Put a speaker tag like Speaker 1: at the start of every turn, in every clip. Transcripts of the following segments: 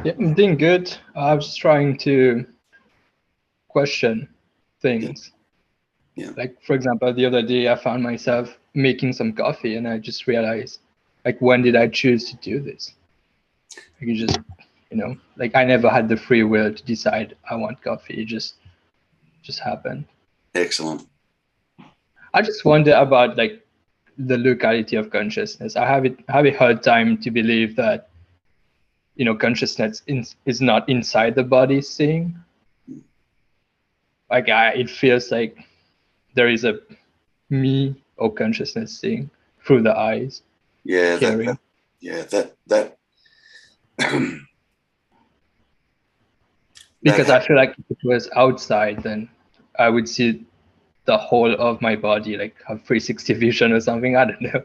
Speaker 1: Yeah, I'm doing good. I was trying to question
Speaker 2: Yeah.
Speaker 1: things.
Speaker 2: Yeah.
Speaker 1: Like, for example, the other day I found myself making some coffee and I just realized, like, when did I choose to do this? Like, you just, like I never had the free will to decide I want coffee. It just happened.
Speaker 2: Excellent.
Speaker 1: I just wonder about like the locality of consciousness. I have a hard time to believe that, consciousness is not inside the body seeing. Like it feels like there is a me or consciousness seeing through the eyes,
Speaker 2: Yeah,
Speaker 1: hearing.
Speaker 2: that
Speaker 1: Because I feel like if it was outside, then I would see the whole of my body, like have 360 vision or something. I don't know.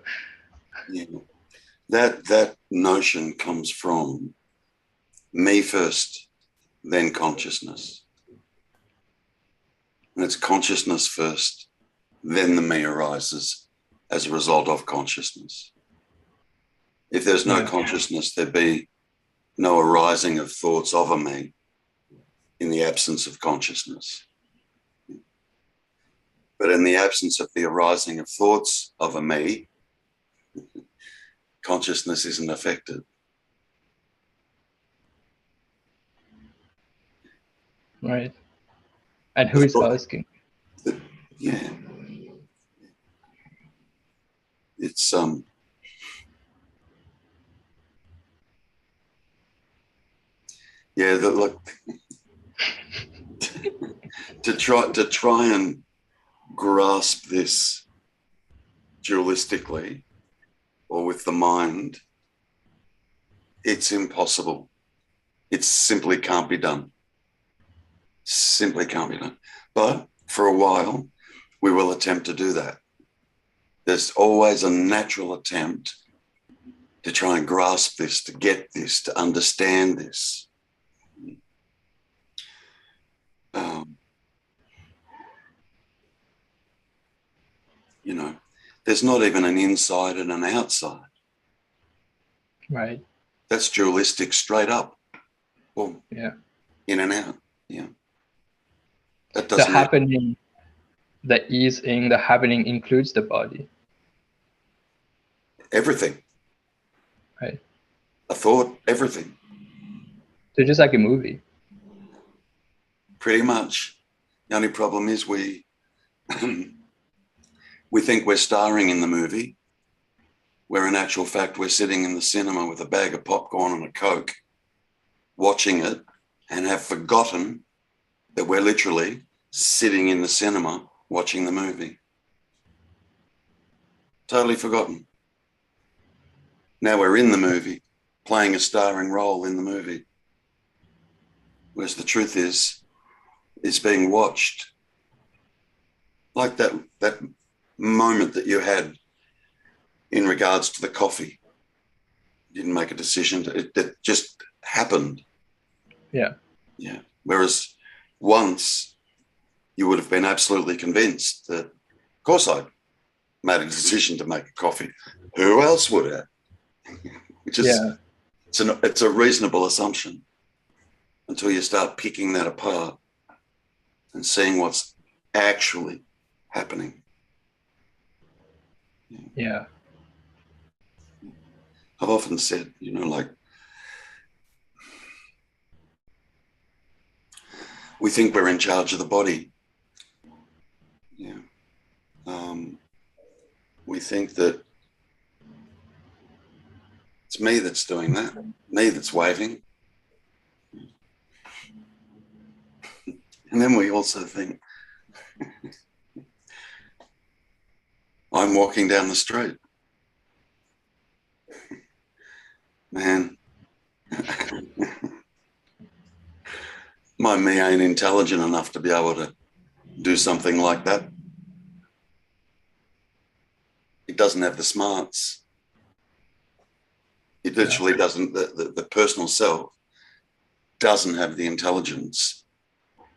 Speaker 2: yeah, that notion comes from me first, then consciousness. And it's consciousness first, then the me arises as a result of consciousness. If there's no consciousness, there'd be no arising of thoughts of a me in the absence of consciousness. But in the absence of the arising of thoughts of a me, consciousness isn't affected.
Speaker 1: Right. And who is asking?
Speaker 2: Yeah. It's look, to try and grasp this dualistically or with the mind, it's impossible. It simply can't be done. Simply can't be done. But for a while, we will attempt to do that. There's always a natural attempt to try and grasp this, to get this, to understand this. There's not even an inside and an outside.
Speaker 1: Right.
Speaker 2: That's dualistic straight up. Well,
Speaker 1: yeah.
Speaker 2: In and out. Yeah. That
Speaker 1: The
Speaker 2: doesn't
Speaker 1: happening, the easing, the happening includes the body.
Speaker 2: Everything.
Speaker 1: Right.
Speaker 2: A thought, everything.
Speaker 1: So just like a movie.
Speaker 2: Pretty much. The only problem is we think we're starring in the movie, where in actual fact we're sitting in the cinema with a bag of popcorn and a Coke, watching it, and have forgotten that we're literally sitting in the cinema watching the movie. Totally forgotten. Now we're in the movie, playing a starring role in the movie. Whereas the truth is, it's being watched. Like that moment that you had in regards to the coffee. You didn't make a decision. It just happened.
Speaker 1: Yeah.
Speaker 2: Yeah. Whereas once you would have been absolutely convinced that, of course, I made a decision to make a coffee. Who else would have? Which is, it's a reasonable assumption until you start picking that apart and seeing what's actually happening.
Speaker 1: Yeah.
Speaker 2: I've often said, like, we think we're in charge of the body. Yeah. We think that it's me that's doing that, me that's waving. And then we also think, I'm walking down the street. Man, my me ain't intelligent enough to be able to do something like that. It doesn't have the smarts. It literally doesn't, the personal self doesn't have the intelligence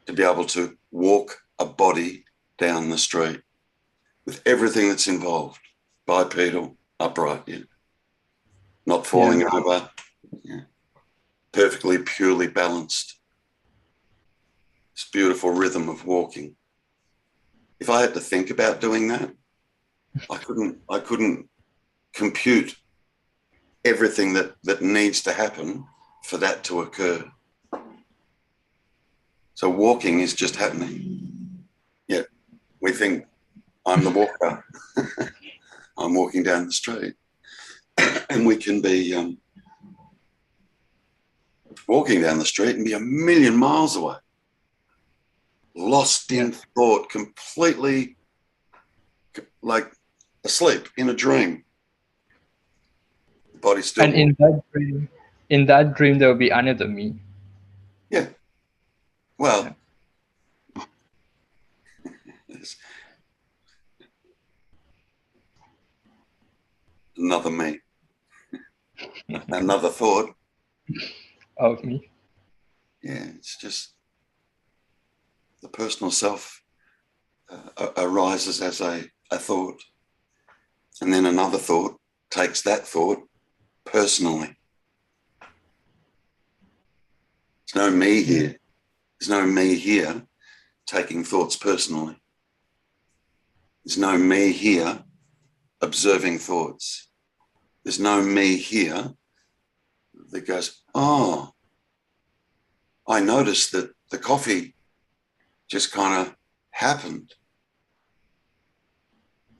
Speaker 2: to be able to walk a body down the street with everything that's involved, bipedal, upright, not falling over. Yeah. perfectly, purely balanced. This beautiful rhythm of walking. If I had to think about doing that, I couldn't compute everything that needs to happen for that to occur. So walking is just happening. Yeah, we think I'm the walker. I'm walking down the street. And we can be walking down the street and be a million miles away, lost in thought, completely like asleep in a dream. The body's still
Speaker 1: and in that dream there will be another me.
Speaker 2: Yeah. Well, yes. Another me. Another thought.
Speaker 1: Of me.
Speaker 2: Yeah, it's just the personal self arises as a thought. And then another thought takes that thought personally. There's no me here. There's no me here taking thoughts personally. There's no me here observing thoughts. There's no me here that goes, oh, I noticed that the coffee just kind of happened.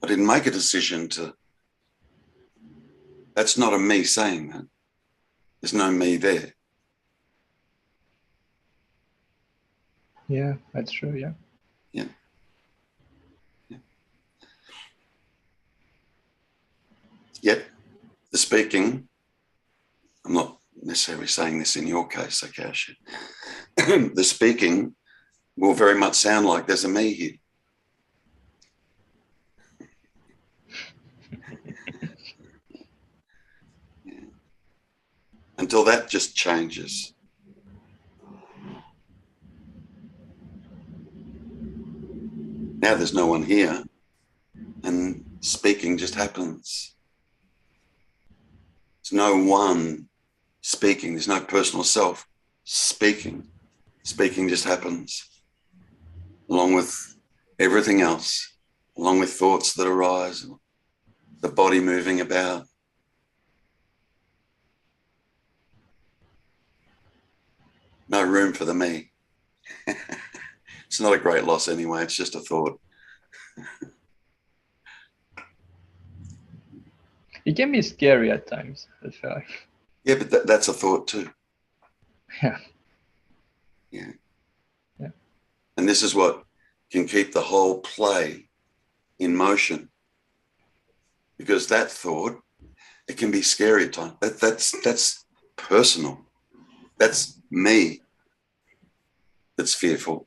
Speaker 2: I didn't make a decision to. That's not a me saying that. There's no me there.
Speaker 1: Yeah, that's true. Yeah.
Speaker 2: Yeah. Yeah. Yet the speaking, I'm not necessarily saying this in your case, Akash. The speaking will very much sound like there's a me here. Yeah. Until that just changes. Now there's no one here and speaking just happens. There's no one speaking. There's no personal self speaking. Speaking just happens along with everything else, along with thoughts that arise, the body moving about. No room for the me. It's not a great loss anyway. It's just a thought.
Speaker 1: It can be scary at times, I feel like.
Speaker 2: Yeah, but that's a thought too.
Speaker 1: Yeah.
Speaker 2: Yeah.
Speaker 1: Yeah.
Speaker 2: And this is what can keep the whole play in motion. Because that thought, it can be scary at times. That's personal. That's me that's fearful.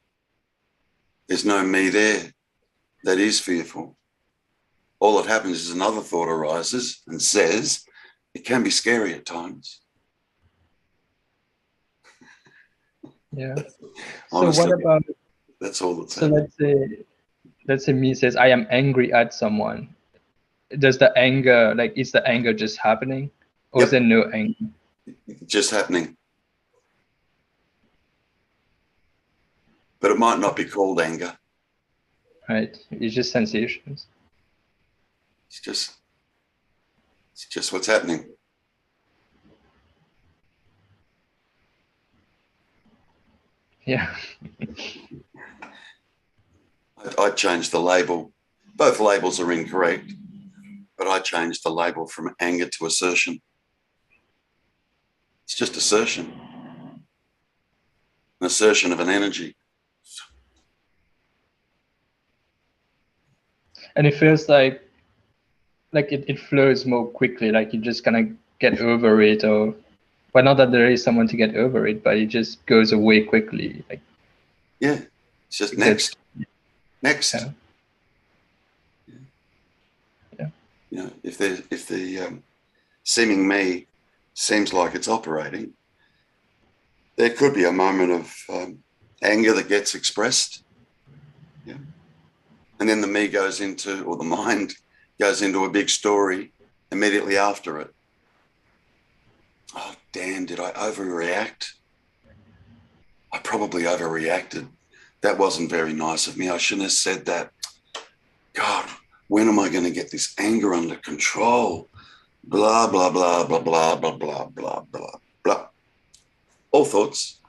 Speaker 2: There's no me there that is fearful. All that happens is another thought arises and says, it can be scary at times.
Speaker 1: Yeah.
Speaker 2: Honestly,
Speaker 1: so what about,
Speaker 2: that's all that's
Speaker 1: so
Speaker 2: happening.
Speaker 1: let's say me says, I am angry at someone. Does the anger, like, is the anger just happening? Or is there no anger?
Speaker 2: Just happening. But it might not be called anger.
Speaker 1: Right. It's just sensations.
Speaker 2: It's just what's happening.
Speaker 1: Yeah.
Speaker 2: I changed the label. Both labels are incorrect, but I changed the label from anger to assertion. It's just assertion. An assertion of an energy.
Speaker 1: And it feels like it flows more quickly, like you just kind of get over it, or but not that there is someone to get over it, but it just goes away quickly. Like,
Speaker 2: yeah, it's just next.
Speaker 1: Yeah. Yeah.
Speaker 2: You know, if the seeming me seems like it's operating, there could be a moment of anger that gets expressed. Yeah. And then the me goes into, or the mind goes into a big story immediately after it. Oh, damn, did I overreact? I probably overreacted. That wasn't very nice of me. I shouldn't have said that. God, when am I going to get this anger under control? Blah, blah, blah, blah, blah, blah, blah, blah, blah, blah. All thoughts.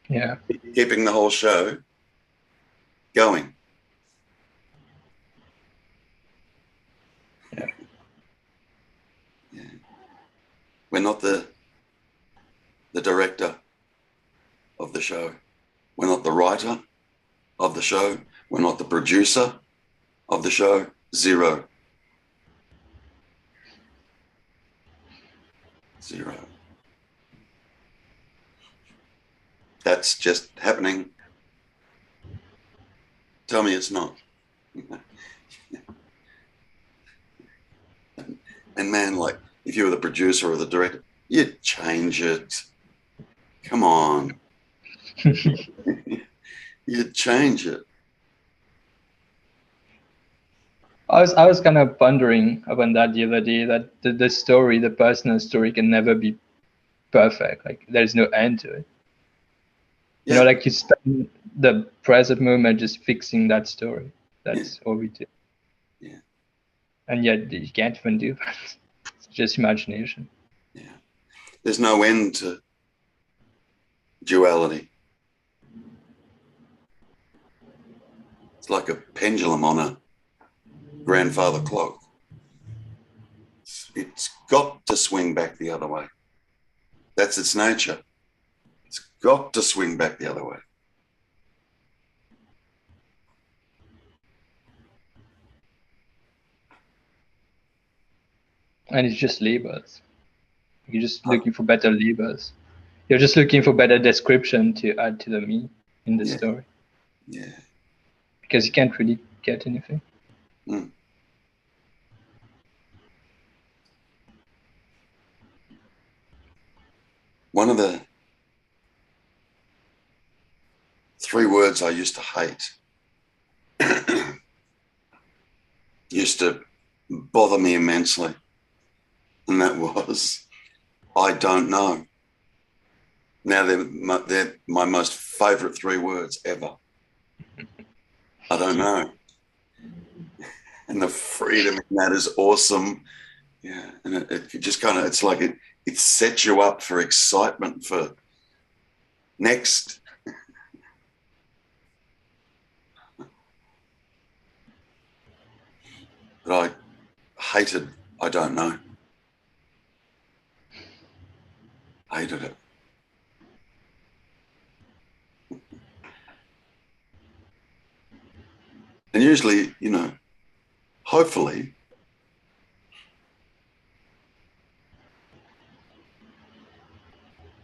Speaker 1: Yeah.
Speaker 2: Keeping the whole show going.
Speaker 1: Yeah.
Speaker 2: Yeah. We're not the director of the show. We're not the writer of the show. We're not the producer of the show. Zero. That's just happening. Tell me it's not. And man, like, if you were the producer or the director, you'd change it. Come on. You'd change it.
Speaker 1: I was kind of pondering about that the other day, that the story, the personal story, can never be perfect. Like, there's no end to it.
Speaker 2: Yeah.
Speaker 1: You know, like, you spend the present moment just fixing that story. That's all we do.
Speaker 2: Yeah.
Speaker 1: And yet you can't even do that. It's just imagination.
Speaker 2: Yeah. There's no end to duality. It's like a pendulum on a grandfather clock. It's got to swing back the other way. That's its nature. It's got to swing back the other way.
Speaker 1: And it's just labels. You're just looking for better labels. You're just looking for better description to add to the me in the story.
Speaker 2: Yeah.
Speaker 1: Because you can't really get anything.
Speaker 2: Mm. One of the 3 words I used to hate used to bother me immensely, and that was, I don't know. Now they're my most favorite 3 words ever. I don't know. And the freedom in that is awesome. Yeah. And it just kind of, it's like it sets you up for excitement for next. But I hated, I don't know. Hated it. And usually, you know, hopefully,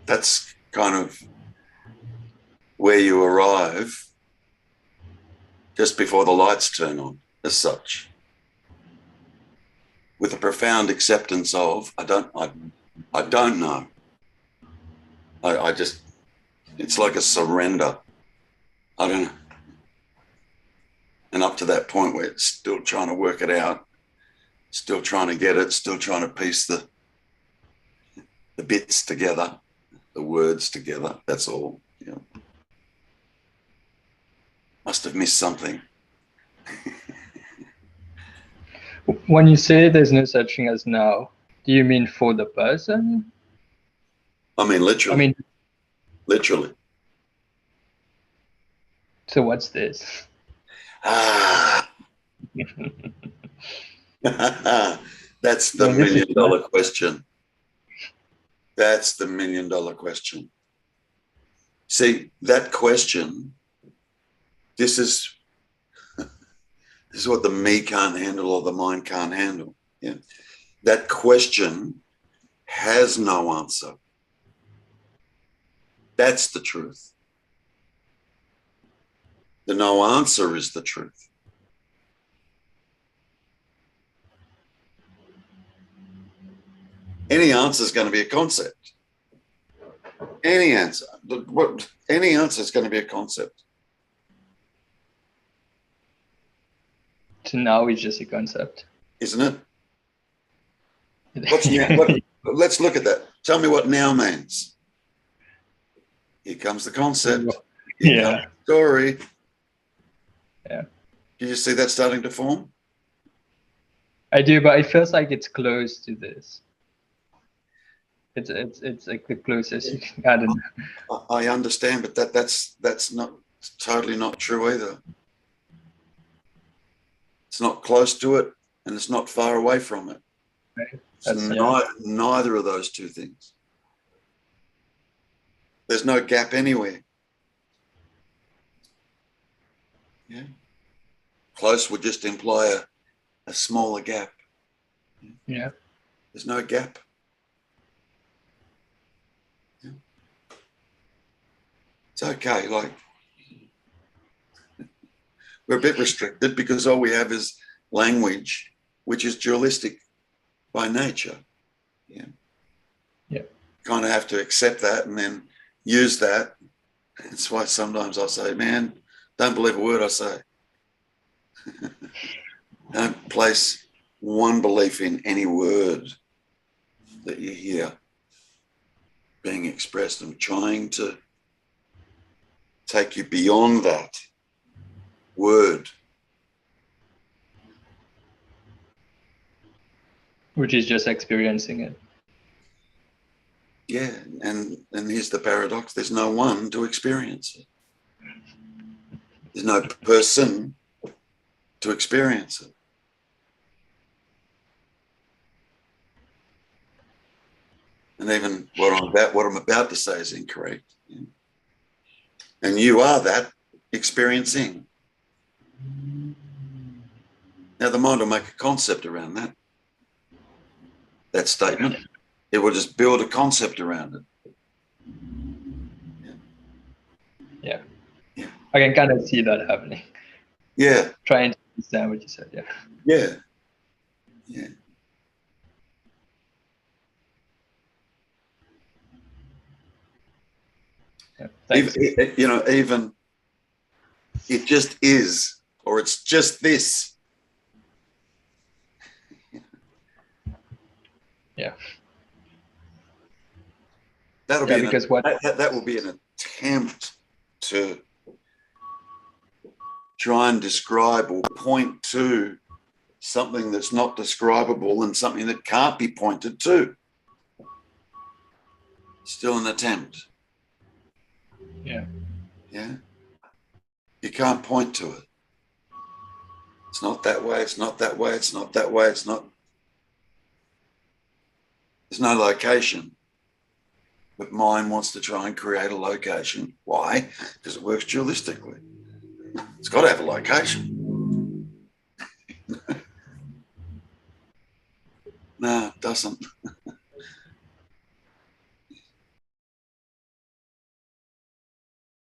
Speaker 2: that's kind of where you arrive just before the lights turn on, as such, with a profound acceptance of, I don't know. I just, it's like a surrender. I don't know. And up to that point where it's still trying to work it out, still trying to get it, still trying to piece the bits together, the words together. That's all. Yeah. Must have missed something.
Speaker 1: When you say there's no such thing as now, do you mean for the person?
Speaker 2: I mean, literally. Literally.
Speaker 1: So what's this?
Speaker 2: Ah. That's the $1 million question. That's the $1 million question. See, that question, this is what the me can't handle or the mind can't handle. Yeah. That question has no answer. That's the truth. The no answer is the truth. Any answer is going to be a concept. Any answer. Any answer is going to be a concept.
Speaker 1: So now it's just a concept.
Speaker 2: Isn't it? let's look at that. Tell me what now means. Here comes the concept. Here comes the story.
Speaker 1: Yeah.
Speaker 2: Do you see that starting to form?
Speaker 1: I do, but it feels like it's close to this. It's like the closest you can. I don't know.
Speaker 2: I understand, but that's not totally not true either. It's not close to it, and it's not far away from it.
Speaker 1: Right.
Speaker 2: It's neither of those two things. There's no gap anywhere. Yeah. Close would just imply a smaller gap.
Speaker 1: Yeah.
Speaker 2: There's no gap. Yeah. It's okay. Like, we're a bit restricted because all we have is language, which is dualistic by nature. Yeah.
Speaker 1: Yeah.
Speaker 2: Kind of have to accept that and then use that. That's why sometimes I say, man, don't believe a word I say. Don't place one belief in any word that you hear being expressed. I'm trying to take you beyond that word.
Speaker 1: Which is just experiencing it.
Speaker 2: Yeah, and here's the paradox. There's no one to experience it. There's no person to experience it. And even what I'm about to say is incorrect. Yeah. And you are that experiencing. Now the mind will make a concept around that statement. It will just build a concept around it.
Speaker 1: Yeah.
Speaker 2: Yeah.
Speaker 1: I can kind of see that happening.
Speaker 2: Yeah.
Speaker 1: Trying to understand what you said. Yeah.
Speaker 2: Yeah. Yeah. Even it just is, or it's just this.
Speaker 1: Yeah.
Speaker 2: That will be an attempt to try and describe or point to something that's not describable and something that can't be pointed to. Still an attempt.
Speaker 1: Yeah.
Speaker 2: Yeah. You can't point to it. It's not that way. It's not that way. It's not that way. It's not. There's no location. But mind wants to try and create a location. Why? Because it works dualistically. It's got to have a location. No, it doesn't.